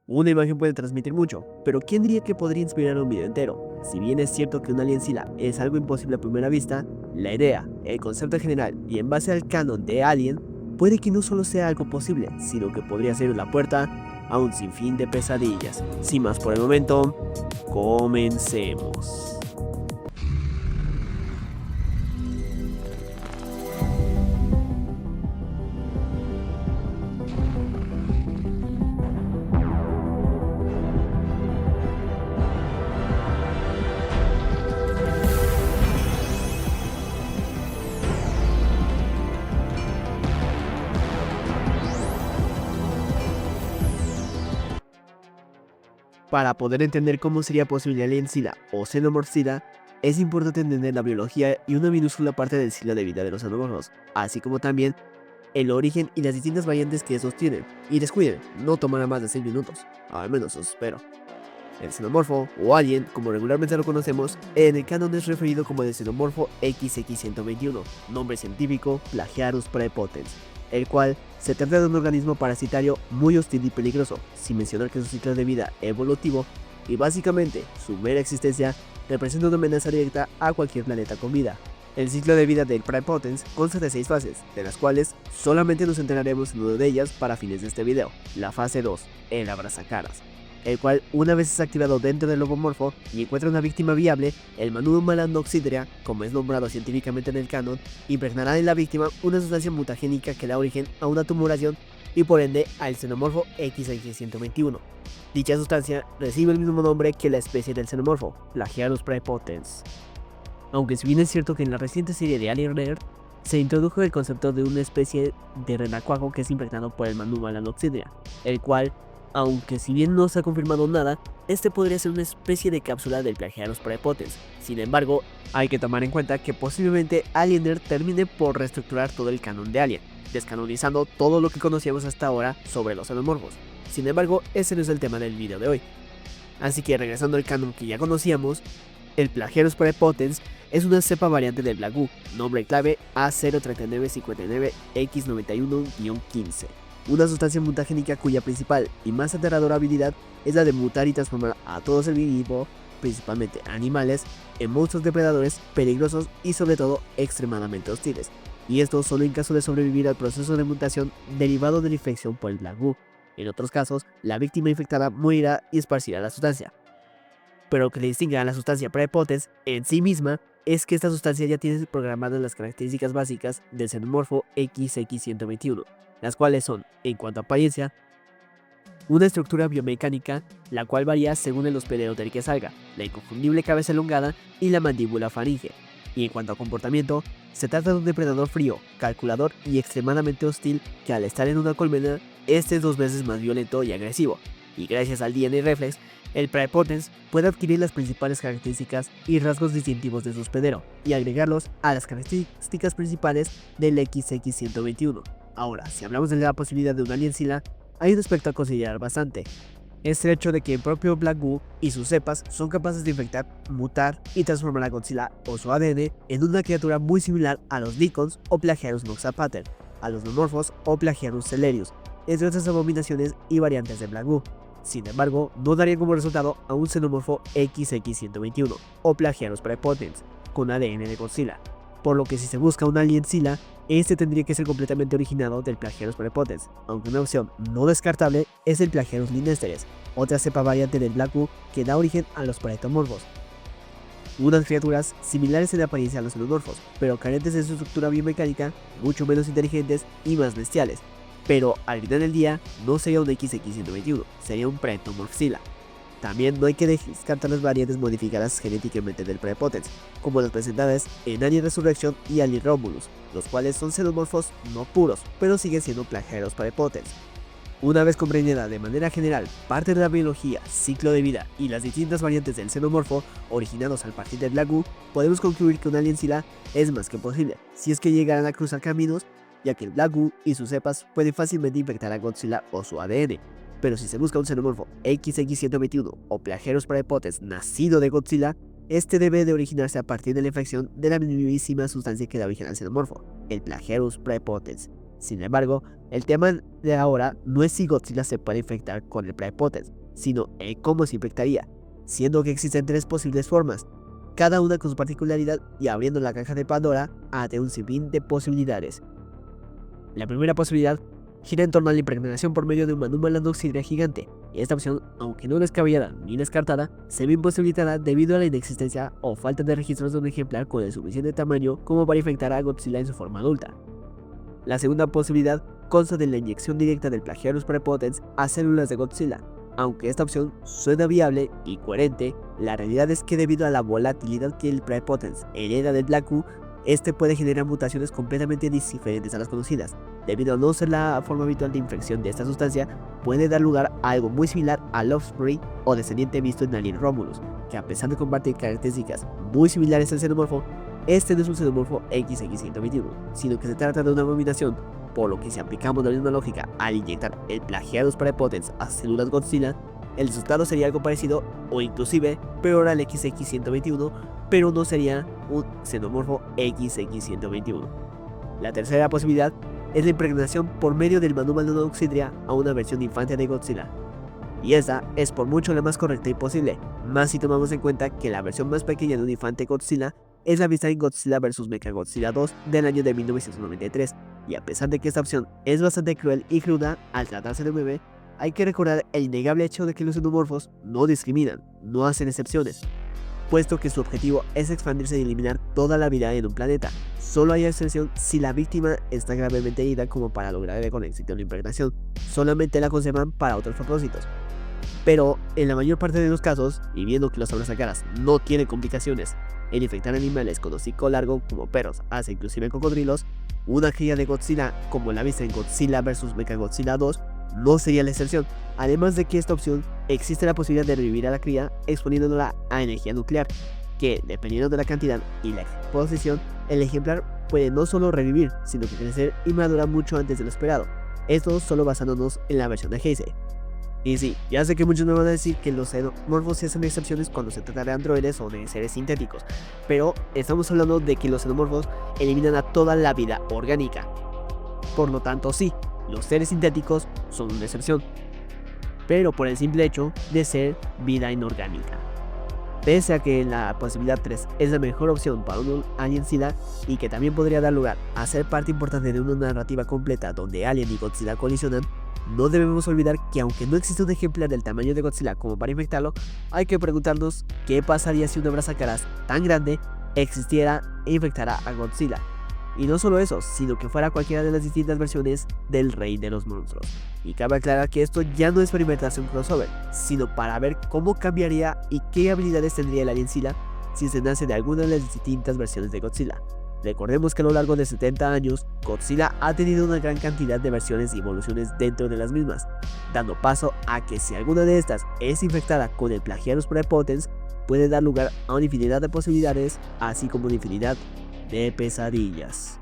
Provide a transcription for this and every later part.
Una imagen puede transmitir mucho, pero ¿quién diría que podría inspirar un video entero? Si bien es cierto que un alien Sila es algo imposible a primera vista, la idea, el concepto general y en base al canon de Alien, puede que no solo sea algo posible, sino que podría ser la puerta a un sinfín de pesadillas. Sin más por el momento, comencemos. Para poder entender cómo sería posible Alien Sila o Xenomorph Sila, es importante entender la biología y una minúscula parte del ciclo de vida de los xenomorfos, así como también el origen y las distintas variantes que estos tienen. Y descuiden, no tomará más de 6 minutos, al menos eso espero. El xenomorfo, o alien, como regularmente lo conocemos, en el canon es referido como el xenomorfo XX121, nombre científico Plagiaurus praepotens, el cual se trata de un organismo parasitario muy hostil y peligroso, sin mencionar que su ciclo de vida evolutivo y básicamente su mera existencia representa una amenaza directa a cualquier planeta con vida. El ciclo de vida del Praepotens consta de 6 fases, de las cuales solamente nos enteraremos en una de ellas para fines de este video, la fase 2, el abrazacaras, el cual una vez es activado dentro del lobomorfo y encuentra una víctima viable, el Manunum Malanoxidria, como es nombrado científicamente en el canon, impregnará en la víctima una sustancia mutagénica que da origen a una tumoración y por ende al xenomorfo XX121. Dicha sustancia recibe el mismo nombre que la especie del xenomorfo, Plagiaurus praepotens. Aunque si bien es cierto que en la reciente serie de Alien Rare se introdujo el concepto de una especie de renacuajo que es impregnado por el Manunum Malanoxidria, el cual, aunque si bien no se ha confirmado nada, este podría ser una especie de cápsula del Plagiaurus praepotens. Sin embargo, hay que tomar en cuenta que posiblemente Aliener termine por reestructurar todo el canon de Alien, descanonizando todo lo que conocíamos hasta ahora sobre los xenomorfos. Sin embargo, ese no es el tema del video de hoy. Así que regresando al canon que ya conocíamos, el Plagiaurus praepotens es una cepa variante del Black-Goo, nombre clave A03959X91-15. Una sustancia mutagénica cuya principal y más aterradora habilidad es la de mutar y transformar a todo ser vivo, principalmente animales, en monstruos depredadores peligrosos y sobre todo extremadamente hostiles. Y esto solo en caso de sobrevivir al proceso de mutación derivado de la infección por el Black-Goo. En otros casos, la víctima infectada morirá y esparcirá la sustancia. Pero lo que le distingue a la sustancia praepotens en sí misma es que esta sustancia ya tiene programadas las características básicas del xenomorfo XX121, las cuales son, en cuanto a apariencia, una estructura biomecánica, la cual varía según el hospedero del que salga, la inconfundible cabeza elongada y la mandíbula faringe. Y en cuanto a comportamiento, se trata de un depredador frío, calculador y extremadamente hostil que al estar en una colmena, este es 2 veces más violento y agresivo, y gracias al DNA Reflex, el Praepotens puede adquirir las principales características y rasgos distintivos de su hospedero y agregarlos a las características principales del XX121. Ahora, si hablamos de la posibilidad de un alien Sila, hay un aspecto a considerar bastante. Es el hecho de que el propio Black-Goo y sus cepas son capaces de infectar, mutar y transformar a Godzilla o su ADN en una criatura muy similar a los Deacons o Plagiaurus noxapater, a los Nomorphos o Plagiaurus celerius, entre otras abominaciones y variantes de Black-Goo. Sin embargo, no daría como resultado a un xenomorfo XX121 o Plagiaurus praepotens con ADN de Godzilla, por lo que si se busca un alien Sila, este tendría que ser completamente originado del Plagiaurus praepotens, aunque una opción no descartable es el Plagiaurus lineasteres, otra cepa variante del Black-Goo que da origen a los praetomorfos. Unas criaturas similares en apariencia a los xenomorfos, pero carentes de su estructura biomecánica, mucho menos inteligentes y más bestiales. Pero al final del día no sería un XX121, sería un Praetomorph Sila. También no hay que descartar las variantes modificadas genéticamente del Praepotens, como las presentadas en Alien Resurrection y Alien Romulus, los cuales son xenomorfos no puros, pero siguen siendo Plagiaurus praepotens. Una vez comprendida de manera general parte de la biología, ciclo de vida y las distintas variantes del xenomorfo originados al partir del Black-Goo, podemos concluir que un alien Sila es más que posible, si es que llegaran a cruzar caminos, ya que el Black-Goo y sus cepas pueden fácilmente infectar a Godzilla o su ADN. Pero si se busca un xenomorfo XX121 o Plagiaurus praepotens nacido de Godzilla, este debe de originarse a partir de la infección de la mismísima sustancia que da origen al xenomorfo, el Plagiaurus praepotens. Sin embargo, el tema de ahora no es si Godzilla se puede infectar con el Prepotence, sino en cómo se infectaría, siendo que existen tres posibles formas, cada una con su particularidad y abriendo la caja de Pandora ante un sinfín de posibilidades. La primera posibilidad gira en torno a la impregnación por medio de un Manuma Landoxidria gigante, y esta opción, aunque no descabellada ni descartada, se ve imposibilitada debido a la inexistencia o falta de registros de un ejemplar con el suficiente tamaño como para infectar a Godzilla en su forma adulta. La segunda posibilidad consta de la inyección directa del Plagiaurus prepotens a células de Godzilla. Aunque esta opción suena viable y coherente, la realidad es que debido a la volatilidad que el Prepotens hereda del Black Goo, este puede generar mutaciones completamente diferentes a las conocidas. Debido a no ser la forma habitual de infección de esta sustancia, puede dar lugar a algo muy similar al Offspring o descendiente visto en Alien Romulus, que a pesar de compartir características muy similares al xenomorfo, este no es un xenomorfo XX-121, sino que se trata de una abominación, por lo que si aplicamos la misma lógica al inyectar el Plagiaurus prepotens a células Godzilla, el resultado sería algo parecido o inclusive peor al XX-121, pero no sería un xenomorfo XX-121. La tercera posibilidad es la impregnación por medio del Manuma Landoxidria a una versión infante de Godzilla. Y esta es por mucho la más correcta y posible, más si tomamos en cuenta que la versión más pequeña de un infante Godzilla es la vista en Godzilla vs Mechagodzilla 2 del año de 1993, y a pesar de que esta opción es bastante cruel y cruda al tratarse de un bebé, hay que recordar el innegable hecho de que los xenomorfos no discriminan, no hacen excepciones, puesto que su objetivo es expandirse y eliminar toda la vida en un planeta. Solo hay excepción si la víctima está gravemente herida como para lograr con éxito la impregnación, solamente la conservan para otros propósitos. Pero en la mayor parte de los casos, y viendo que los abrazacaras no tienen complicaciones en infectar animales con hocico largo como perros, hasta inclusive cocodrilos, una cría de Godzilla como la vista en Godzilla vs Mechagodzilla 2 no sería la excepción, además de que esta opción existe la posibilidad de revivir a la cría exponiéndola a energía nuclear, que dependiendo de la cantidad y la exposición, el ejemplar puede no solo revivir, sino que crecer y madurar mucho antes de lo esperado, esto solo basándonos en la versión de Heisei. Y sí, ya sé que muchos me van a decir que los xenomorfos se hacen excepciones cuando se trata de androides o de seres sintéticos, pero estamos hablando de que los xenomorfos eliminan a toda la vida orgánica. Por lo tanto, sí, los seres sintéticos son una excepción, pero por el simple hecho de ser vida inorgánica. Pese a que la posibilidad 3 es la mejor opción para un Alien Godzilla y que también podría dar lugar a ser parte importante de una narrativa completa donde Alien y Godzilla colisionan, no debemos olvidar que aunque no existe un ejemplar del tamaño de Godzilla como para infectarlo, hay que preguntarnos qué pasaría si un abrazacaras tan grande existiera e infectara a Godzilla. Y no solo eso, sino que fuera cualquiera de las distintas versiones del Rey de los Monstruos. Y cabe aclarar que esto ya no es para inventarse un crossover, sino para ver cómo cambiaría y qué habilidades tendría el Alien Godzilla si se nace de alguna de las distintas versiones de Godzilla. Recordemos que a lo largo de 70 años, Godzilla ha tenido una gran cantidad de versiones y evoluciones dentro de las mismas, dando paso a que si alguna de estas es infectada con el Plagiaurus prepotens, puede dar lugar a una infinidad de posibilidades, así como una infinidad de pesadillas.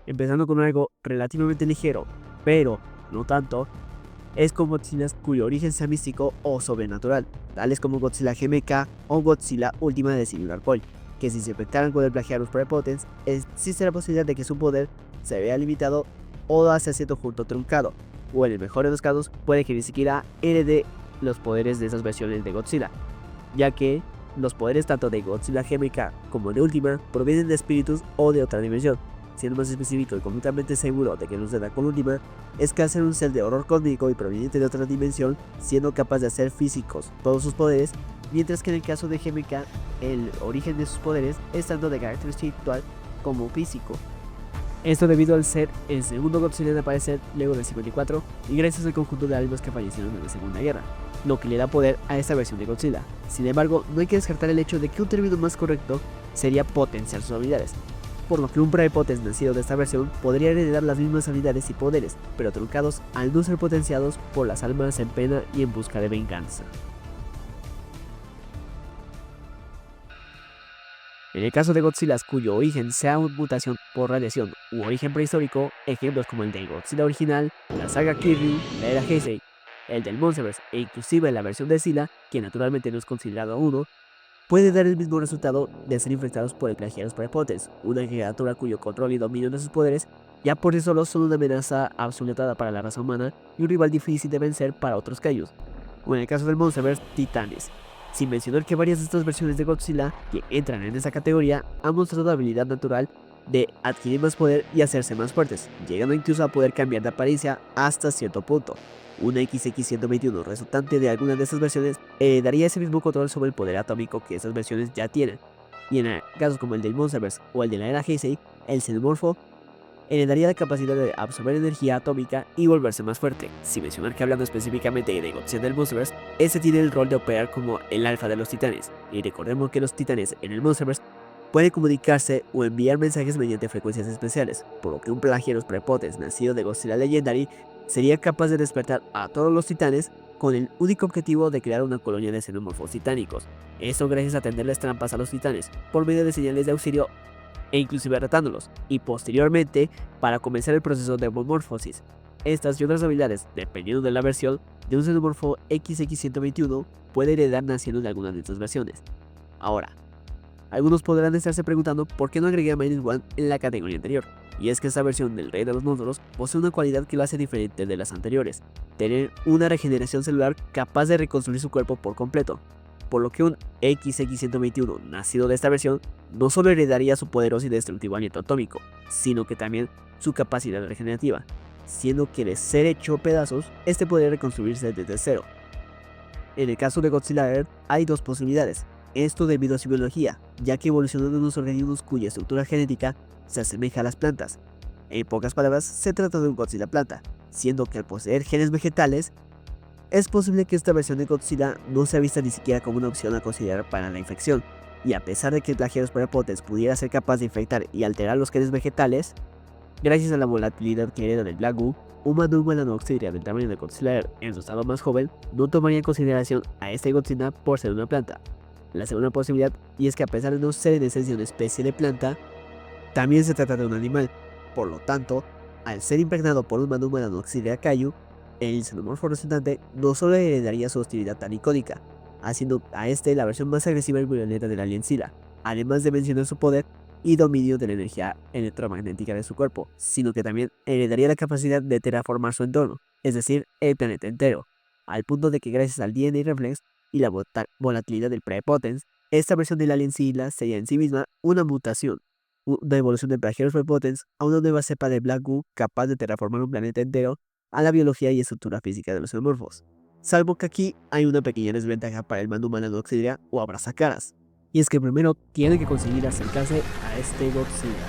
Empezando con algo relativamente ligero, pero no tanto, es con Godzillas cuyo origen sea místico o sobrenatural, tales como Godzilla GMK o Godzilla Ultima de Singular Point, que si se infectaran con el Plagiaurus prepotens, existe la posibilidad de que su poder se vea limitado o hacia cierto punto truncado, o en el mejor de los casos puede que ni siquiera herede los poderes de esas versiones de Godzilla, ya que los poderes tanto de Godzilla GMK como de Ultima provienen de espíritus o de otra dimensión. Siendo más específico y completamente seguro de que no suceda con Ultima, es que al ser un ser de horror cósmico y proveniente de otra dimensión, siendo capaz de hacer físicos todos sus poderes, mientras que en el caso de GMK, el origen de sus poderes es tanto de carácter espiritual como físico. Esto debido al ser el segundo Godzilla en aparecer luego del 54 y gracias al conjunto de almas que fallecieron en la Segunda Guerra, lo que le da poder a esta versión de Godzilla. Sin embargo, no hay que descartar el hecho de que un término más correcto sería potenciar sus habilidades, por lo que un Prepotens nacido de esta versión podría heredar las mismas habilidades y poderes, pero truncados al no ser potenciados por las almas en pena y en busca de venganza. En el caso de Godzillas cuyo origen sea una mutación por radiación u origen prehistórico, ejemplos como el de Godzilla original, la saga Kiryu, la era Heisei, el del Monsterverse e inclusive la versión de Zilla, que naturalmente no es considerado uno, puede dar el mismo resultado de ser infectados por el Plagiarius Prepotens, una criatura cuyo control y dominio de sus poderes ya por sí solos son una amenaza absoluta para la raza humana y un rival difícil de vencer para otros kaijus, o en el caso del Monsterverse, Titanes. Sin mencionar que varias de estas versiones de Godzilla que entran en esa categoría han mostrado la habilidad natural de adquirir más poder y hacerse más fuertes, llegando incluso a poder cambiar de apariencia hasta cierto punto. Una XX-121 resultante de alguna de estas versiones daría ese mismo control sobre el poder atómico que esas versiones ya tienen, y en casos como el del Monsterverse o el de la era Heisei, el xenomorfo heredaría la capacidad de absorber energía atómica y volverse más fuerte. Sin mencionar que hablando específicamente de Godzilla del Monsterverse, este tiene el rol de operar como el alfa de los titanes, y recordemos que los titanes en el Monsterverse pueden comunicarse o enviar mensajes mediante frecuencias especiales, por lo que un Plagiarius Prepotens nacido de Godzilla Legendary sería capaz de despertar a todos los titanes con el único objetivo de crear una colonia de xenomorfos titánicos. Esto gracias a tenderles trampas a los titanes por medio de señales de auxilio e inclusive retándolos, y posteriormente para comenzar el proceso de homomorfosis. Estas y otras habilidades, dependiendo de la versión de un xenomorfo XX-121, puede heredar naciendo de alguna de estas versiones. Ahora, algunos podrán estarse preguntando por qué no agregué a -1 en la categoría anterior, y es que esta versión del Rey de los Monstruos posee una cualidad que lo hace diferente de las anteriores: tener una regeneración celular capaz de reconstruir su cuerpo por completo, por lo que un XX-121 nacido de esta versión no solo heredaría su poderoso y destructivo aliento atómico, sino que también su capacidad regenerativa, siendo que de ser hecho pedazos, este podría reconstruirse desde cero. En el caso de Godzilla Earth hay dos posibilidades, esto debido a su biología, ya que evolucionó de unos organismos cuya estructura genética se asemeja a las plantas. En pocas palabras, se trata de un Godzilla planta, siendo que al poseer genes vegetales, es posible que esta versión de Godzilla no sea vista ni siquiera como una opción a considerar para la infección, y a pesar de que el Plagiarius Prepotens pudiera ser capaz de infectar y alterar los genes vegetales, gracias a la volatilidad que hereda del Black Goo, un Manuma Nanoxidria del tamaño de Godzilla Earth en su estado más joven no tomaría en consideración a este Godzilla por ser una planta. La segunda posibilidad, y es que a pesar de no ser en esencia una especie de planta, también se trata de un animal, por lo tanto, al ser impregnado por un Manuma Nanoxidria Kaiju, el xenomorfo resultante no solo heredaría su hostilidad tan icónica, haciendo a este la versión más agresiva y violenta del alien Sila, además de mencionar su poder y dominio de la energía electromagnética de su cuerpo, sino que también heredaría la capacidad de terraformar su entorno, es decir, el planeta entero, al punto de que gracias al DNA Reflex y la volatilidad del Prepotens, esta versión del alien Sila sería en sí misma una mutación, una evolución del Plagiarius Prepotens a una nueva cepa de Black Goo capaz de terraformar un planeta entero a la biología y estructura física de los xenomorfos. Salvo que aquí hay una pequeña desventaja para el Manuma Nanoxidria o Abrazacaras, y es que primero tiene que conseguir acercarse a este Godzilla.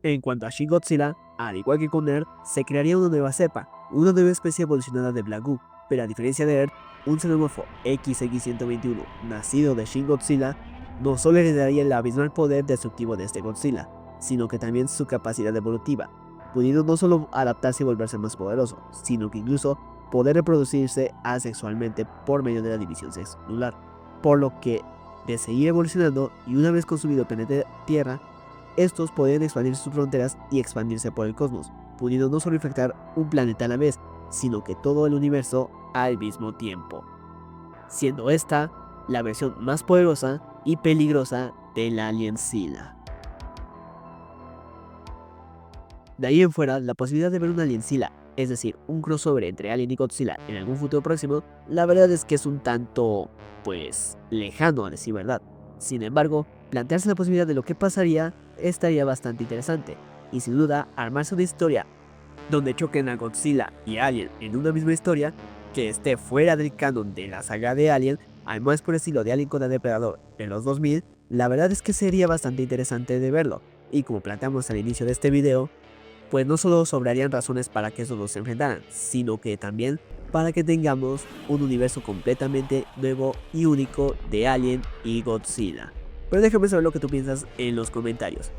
En cuanto a Shin Godzilla, al igual que con Earth, se crearía una nueva cepa, una nueva especie evolucionada de Black Goo, pero a diferencia de Earth, un xenomorfo XX-121 nacido de Shin Godzilla no solo heredaría el abismal poder destructivo de este Godzilla, sino que también su capacidad evolutiva, pudiendo no solo adaptarse y volverse más poderoso, sino que incluso poder reproducirse asexualmente por medio de la división celular, por lo que de seguir evolucionando y una vez consumido el planeta Tierra, estos podrían expandir sus fronteras y expandirse por el cosmos, pudiendo no solo infectar un planeta a la vez, sino que todo el universo al mismo tiempo, siendo esta la versión más poderosa y peligrosa del alien Sila. De ahí en fuera, la posibilidad de ver un alien Sila, es decir, un crossover entre Alien y Godzilla en algún futuro próximo, la verdad es que es un tanto, lejano a decir verdad. Sin embargo, plantearse la posibilidad de lo que pasaría estaría bastante interesante, y sin duda, armarse una historia donde choquen a Godzilla y Alien en una misma historia, que esté fuera del canon de la saga de Alien, al más por estilo de Alien contra Depredador de los 2000, la verdad es que sería bastante interesante de verlo, y como planteamos al inicio de este video, pues no solo sobrarían razones para que esos dos se enfrentaran, sino que también para que tengamos un universo completamente nuevo y único de Alien y Godzilla. Pero déjame saber lo que tú piensas en los comentarios.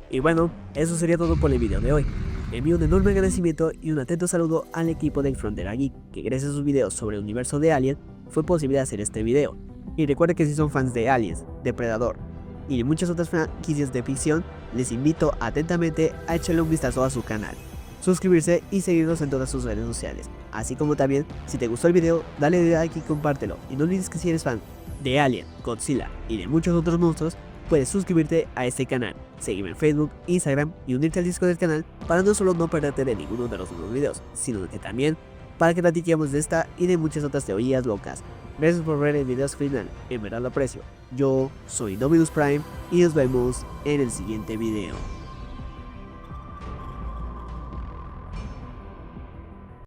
Y bueno, eso sería todo por el video de hoy. Envío un enorme agradecimiento y un atento saludo al equipo del Frontera Geek, que gracias a sus videos sobre el universo de Alien fue posible hacer este video. Y recuerda que si son fans de Aliens, Depredador y de muchas otras franquicias de ficción, les invito atentamente a echarle un vistazo a su canal, suscribirse y seguirnos en todas sus redes sociales. Así como también, si te gustó el video, dale like y compártelo. Y no olvides que si eres fan de Alien, Godzilla y de muchos otros monstruos, puedes suscribirte a este canal, seguirme en Facebook, Instagram y unirte al Discord del canal para no solo no perderte de ninguno de los nuevos videos, sino que también para que platiquemos de esta y de muchas otras teorías locas. Gracias por ver el video hasta el final, en verdad lo aprecio. Yo soy Dominus Prime y nos vemos en el siguiente video.